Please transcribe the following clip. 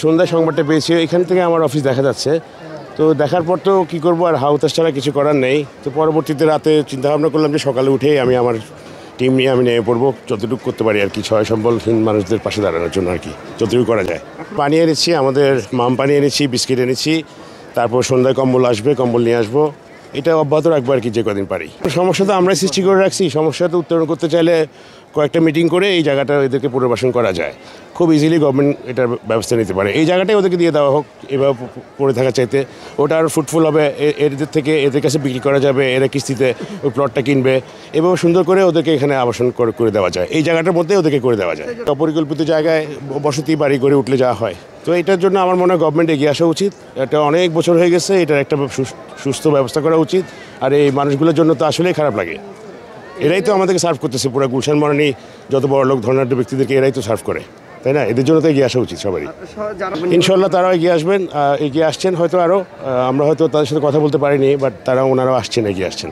সন্ধ্যায় সংবাদটা পেয়েছি, এখান থেকে আমার অফিস দেখা যাচ্ছে। তো দেখার পর তো কী করবো, আর হাউতাস ছাড়া কিছু করার নেই। তো পরবর্তীতে রাতে চিন্তাভাবনা করলাম যে সকালে উঠেই আমি আমার টিম নিয়ে আমি নেমে পড়বো, যতটুকু করতে পারি আর কি, ছয় সম্বলহীন মানুষদের পাশে দাঁড়ানোর জন্য আর কি, যতটুকু করা যায়। পানি এনেছি, আমাদের মাম পানি এনেছি, বিস্কিট এনেছি, তারপর সন্ধ্যায় কম্বল আসবে, কম্বল নিয়ে আসবো। এটা অব্যাহত রাখবো আর কি, যে কদিন পারি। সমস্যা তো আমরাই সৃষ্টি করে রাখছি, সমস্যা তো উত্তরণ করতে চাইলে কয়েকটা মিটিং করে এই জায়গাটা এদেরকে পুনর্বাসন করা যায়। খুব ইজিলি গভর্নমেন্ট এটার ব্যবস্থা নিতে পারে। এই জায়গাটাই ওদেরকে দিয়ে দেওয়া হোক, এভাবে পড়ে থাকা চাইতে। ওটা আরও ফ্রুটফুল হবে, এদের থেকে এদের কাছে বিক্রি করা যাবে, এরা কিস্তিতে ওই প্লটটা কিনবে, এভাবে সুন্দর করে ওদেরকে এখানে আবাসন করে দেওয়া যায়, এই জায়গাটার মধ্যে ওদেরকে করে দেওয়া যায়। অপরিকল্পিত জায়গায় বসতি বাড়ি করে উঠলে যাওয়া হয়। তো এটার জন্য আমার মনে হয় গভর্নমেন্ট এগিয়ে আসা উচিত। এটা অনেক বছর হয়ে গেছে, এটার একটা সুস্থ ব্যবস্থা করা উচিত। আর এই মানুষগুলোর জন্য তো আসলেই খারাপ লাগে। এরাই তো আমাদেরকে সার্ভ করতেছে, পুরো গুলশান মরানি যত বড় লোক ধনাঢ্য ব্যক্তিদেরকে এরাই তো সার্ভ করে, তাই না? এদের জন্য তো এগিয়ে আসা উচিত সবারই। ইনশাল্লাহ তারাও এগিয়ে আসছেন হয়তো আরও। আমরা হয়তো তাদের সাথে কথা বলতে পারিনি, বাট ওনারাও আসছেন, এগিয়ে আসছেন।